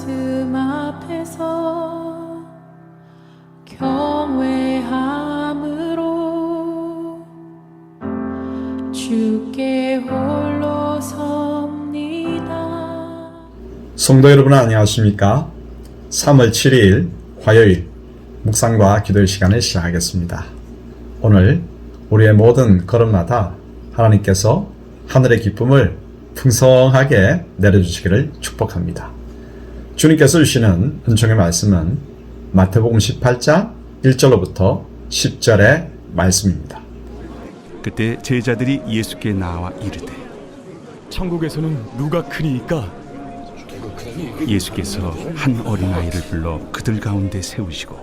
말씀 앞에서 경외함으로 주께 홀로 섭니다. 성도 여러분 안녕하십니까? 3월 7일 화요일 묵상과 기도의 시간을 시작하겠습니다. 오늘 우리의 모든 걸음마다 하나님께서 하늘의 기쁨을 풍성하게 내려주시기를 축복합니다. 주님께서 주시는 은총의 말씀은 마태복음 18장 1절로부터 10절의 말씀입니다. 그때 제자들이 예수께 나와 이르되 천국에서는 누가 크니이까? 예수께서 한 어린아이를 불러 그들 가운데 세우시고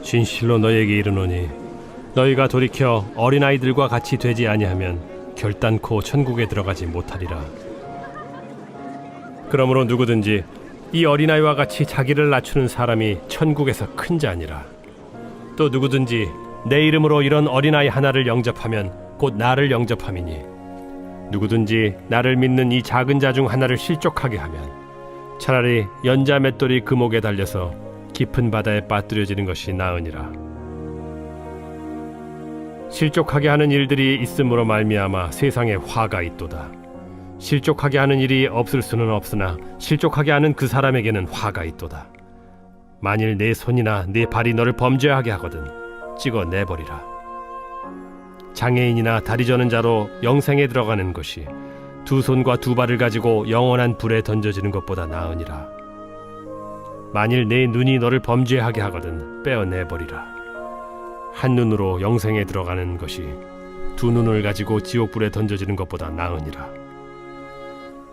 진실로 너희에게 이르노니 너희가 돌이켜 어린아이들과 같이 되지 아니하면 결단코 천국에 들어가지 못하리라. 그러므로 누구든지 이 어린아이와 같이 자기를 낮추는 사람이 천국에서 큰 자니라. 또 누구든지 내 이름으로 이런 어린아이 하나를 영접하면 곧 나를 영접함이니 누구든지 나를 믿는 이 작은 자 중 하나를 실족하게 하면 차라리 연자 맷돌이 그 목에 달려서 깊은 바다에 빠뜨려지는 것이 나으니라. 실족하게 하는 일들이 있음으로 말미암아 세상에 화가 있도다. 실족하게 하는 일이 없을 수는 없으나 실족하게 하는 그 사람에게는 화가 있도다. 만일 내 손이나 내 발이 너를 범죄하게 하거든 찍어 내버리라. 장애인이나 다리 저는 자로 영생에 들어가는 것이 두 손과 두 발을 가지고 영원한 불에 던져지는 것보다 나으니라. 만일 내 눈이 너를 범죄하게 하거든 빼어내버리라. 한 눈으로 영생에 들어가는 것이 두 눈을 가지고 지옥불에 던져지는 것보다 나으니라.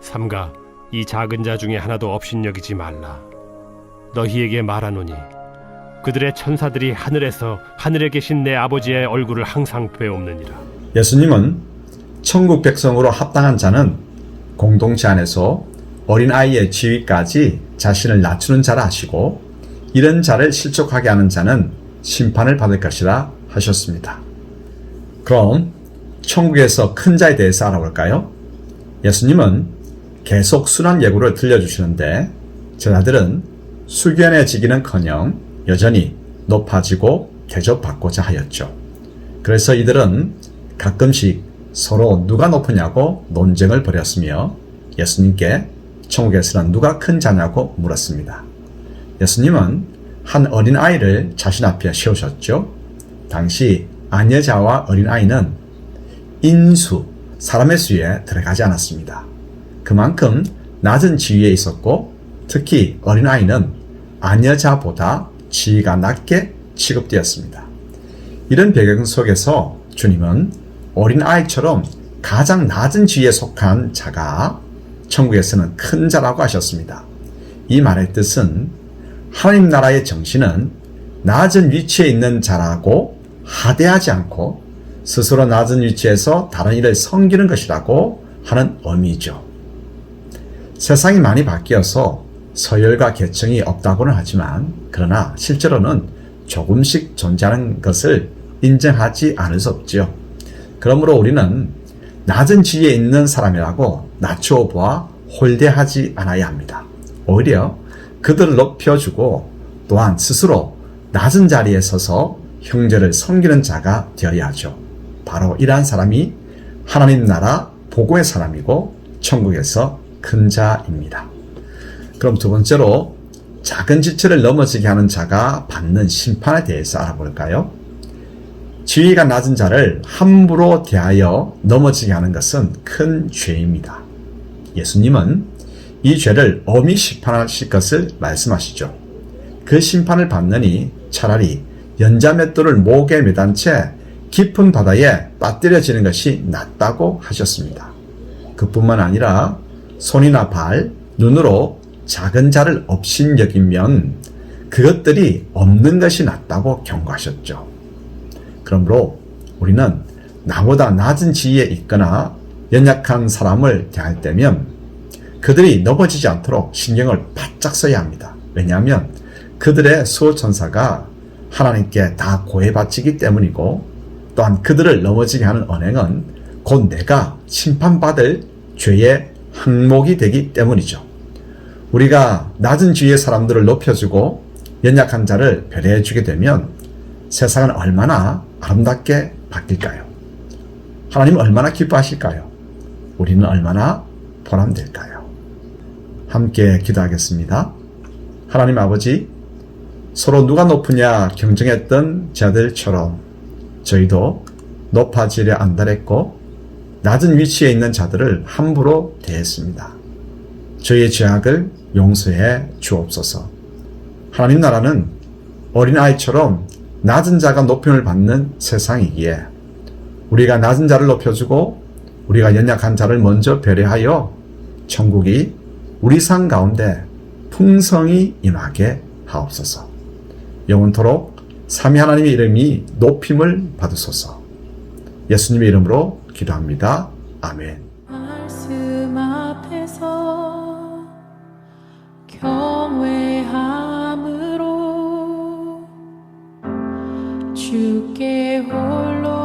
삼가 이 작은 자 중에 하나도 업신여기지 말라. 너희에게 말하노니 그들의 천사들이 하늘에서 하늘에 계신 내 아버지의 얼굴을 항상 배옵느니라. 예수님은 천국 백성으로 합당한 자는 공동체 안에서 어린아이의 지위까지 자신을 낮추는 자라 하시고 이런 자를 실족하게 하는 자는 심판을 받을 것이라 하셨습니다. 그럼 천국에서 큰 자에 대해서 알아볼까요? 예수님은 계속 순환 예고를 들려주시는데 제자들은 숙연해지기는커녕 여전히 높아지고 대접받고자 하였죠. 그래서 이들은 가끔씩 서로 누가 높으냐고 논쟁을 벌였으며 예수님께 천국에서는 누가 큰 자냐고 물었습니다. 예수님은 한 어린아이를 자신 앞에 세우셨죠. 당시 아녀자와 어린아이는 인수, 사람의 수에 들어가지 않았습니다. 그만큼 낮은 지위에 있었고 특히 어린아이는 아녀자보다 지위가 낮게 취급되었습니다. 이런 배경 속에서 주님은 어린아이처럼 가장 낮은 지위에 속한 자가 천국에서는 큰 자라고 하셨습니다. 이 말의 뜻은 하나님 나라의 정신은 낮은 위치에 있는 자라고 하대하지 않고 스스로 낮은 위치에서 다른 이를 섬기는 것이라고 하는 의미죠. 세상이 많이 바뀌어서 서열과 계층이 없다고는 하지만 그러나 실제로는 조금씩 존재하는 것을 인정하지 않을 수 없지요. 그러므로 우리는 낮은 지위에 있는 사람이라고 낮추어 보아 홀대하지 않아야 합니다. 오히려 그들을 높여주고 또한 스스로 낮은 자리에 서서 형제를 섬기는 자가 되어야 하죠. 바로 이러한 사람이 하나님 나라 보고의 사람이고 천국에서 큰 자입니다. 그럼 두 번째로 작은 지체를 넘어지게 하는 자가 받는 심판에 대해서 알아볼까요? 지위가 낮은 자를 함부로 대하여 넘어지게 하는 것은 큰 죄입니다. 예수님은 이 죄를 엄히 심판하실 것을 말씀하시죠. 그 심판을 받느니 차라리 연자맷돌을 목에 매단 채 깊은 바다에 빠뜨려지는 것이 낫다고 하셨습니다. 그뿐만 아니라 손이나 발, 눈으로 작은 자를 업신여기면 그것들이 없는 것이 낫다고 경고하셨죠. 그러므로 우리는 나보다 낮은 지위에 있거나 연약한 사람을 대할 때면 그들이 넘어지지 않도록 신경을 바짝 써야 합니다. 왜냐하면 그들의 수호천사가 하나님께 다 고해바치기 때문이고 또한 그들을 넘어지게 하는 언행은 곧 내가 심판받을 죄의 항목이 되기 때문이죠. 우리가 낮은 지위의 사람들을 높여주고 연약한 자를 배려해주게 되면 세상은 얼마나 아름답게 바뀔까요? 하나님은 얼마나 기뻐하실까요? 우리는 얼마나 보람될까요? 함께 기도하겠습니다. 하나님 아버지, 서로 누가 높으냐 경쟁했던 자들처럼 저희도 높아지려 안달했고 낮은 위치에 있는 자들을 함부로 대했습니다. 저희의 죄악을 용서해 주옵소서. 하나님 나라는 어린아이처럼 낮은 자가 높임을 받는 세상이기에 우리가 낮은 자를 높여주고 우리가 연약한 자를 먼저 배려하여 천국이 우리 삶 가운데 풍성히 임하게 하옵소서. 영원토록 삼위 하나님의 이름이 높임을 받으소서. 예수님의 이름으로 기도합니다. 아멘. 말씀 앞에서 경외함으로 주께 홀로